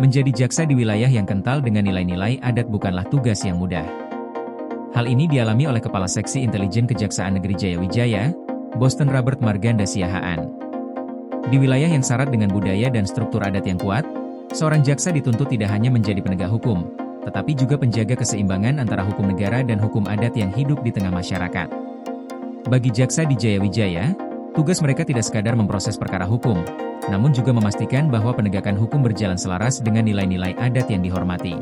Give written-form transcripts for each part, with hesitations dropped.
Menjadi jaksa di wilayah yang kental dengan nilai-nilai adat bukanlah tugas yang mudah. Hal ini dialami oleh Kepala Seksi Intelijen Kejaksaan Negeri Jayawijaya, Boston Robert Marganda Siahaan. Di wilayah yang syarat dengan budaya dan struktur adat yang kuat, seorang jaksa dituntut tidak hanya menjadi penegak hukum, tetapi juga penjaga keseimbangan antara hukum negara dan hukum adat yang hidup di tengah masyarakat. Bagi jaksa di Jayawijaya, tugas mereka tidak sekadar memproses perkara hukum, namun juga memastikan bahwa penegakan hukum berjalan selaras dengan nilai-nilai adat yang dihormati.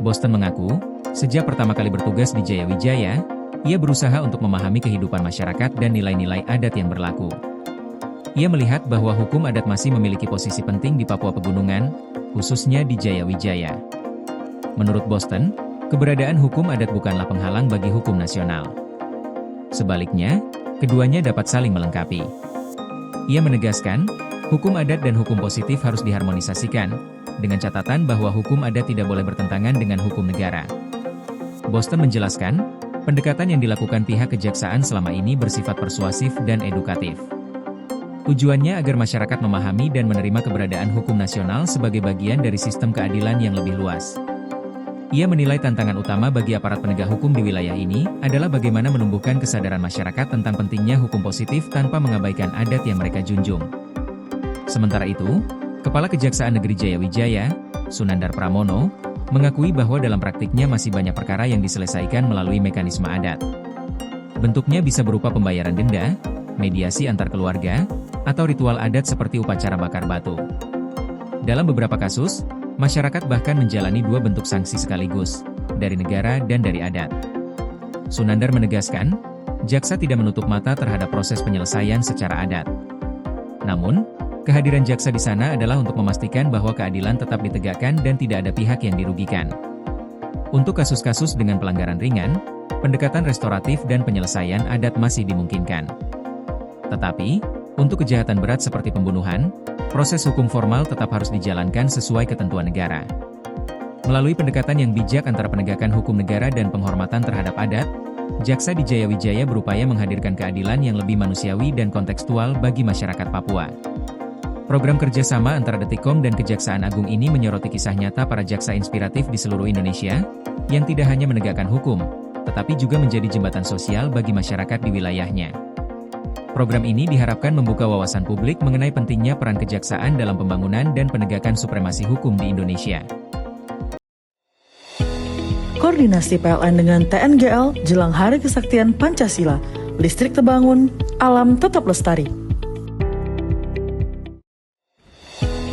Boston mengaku, sejak pertama kali bertugas di Jayawijaya, ia berusaha untuk memahami kehidupan masyarakat dan nilai-nilai adat yang berlaku. Ia melihat bahwa hukum adat masih memiliki posisi penting di Papua Pegunungan, khususnya di Jayawijaya. Menurut Boston, keberadaan hukum adat bukanlah penghalang bagi hukum nasional. Sebaliknya, keduanya dapat saling melengkapi. Ia menegaskan, hukum adat dan hukum positif harus diharmonisasikan, dengan catatan bahwa hukum adat tidak boleh bertentangan dengan hukum negara. Boston menjelaskan, pendekatan yang dilakukan pihak kejaksaan selama ini bersifat persuasif dan edukatif. Tujuannya agar masyarakat memahami dan menerima keberadaan hukum nasional sebagai bagian dari sistem keadilan yang lebih luas. Ia menilai tantangan utama bagi aparat penegak hukum di wilayah ini adalah bagaimana menumbuhkan kesadaran masyarakat tentang pentingnya hukum positif tanpa mengabaikan adat yang mereka junjung. Sementara itu, Kepala Kejaksaan Negeri Jayawijaya, Sunandar Pramono, mengakui bahwa dalam praktiknya masih banyak perkara yang diselesaikan melalui mekanisme adat. Bentuknya bisa berupa pembayaran denda, mediasi antar keluarga, atau ritual adat seperti upacara bakar batu. Dalam beberapa kasus, masyarakat bahkan menjalani dua bentuk sanksi sekaligus, dari negara dan dari adat. Sunandar menegaskan, jaksa tidak menutup mata terhadap proses penyelesaian secara adat. Namun, kehadiran jaksa di sana adalah untuk memastikan bahwa keadilan tetap ditegakkan dan tidak ada pihak yang dirugikan. Untuk kasus-kasus dengan pelanggaran ringan, pendekatan restoratif dan penyelesaian adat masih dimungkinkan. Tetapi, untuk kejahatan berat seperti pembunuhan, proses hukum formal tetap harus dijalankan sesuai ketentuan negara. Melalui pendekatan yang bijak antara penegakan hukum negara dan penghormatan terhadap adat, jaksa di Jayawijaya berupaya menghadirkan keadilan yang lebih manusiawi dan kontekstual bagi masyarakat Papua. Program kerjasama antara Detikkom dan Kejaksaan Agung ini menyoroti kisah nyata para jaksa inspiratif di seluruh Indonesia, yang tidak hanya menegakkan hukum, tetapi juga menjadi jembatan sosial bagi masyarakat di wilayahnya. Program ini diharapkan membuka wawasan publik mengenai pentingnya peran kejaksaan dalam pembangunan dan penegakan supremasi hukum di Indonesia. Koordinasi PLN dengan TNGL jelang Hari Kesaktian Pancasila, listrik terbangun, alam tetap lestari.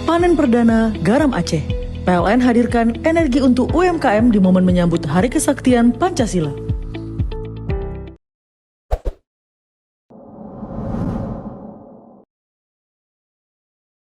Panen perdana garam Aceh. PLN hadirkan energi untuk UMKM di momen menyambut Hari Kesaktian Pancasila.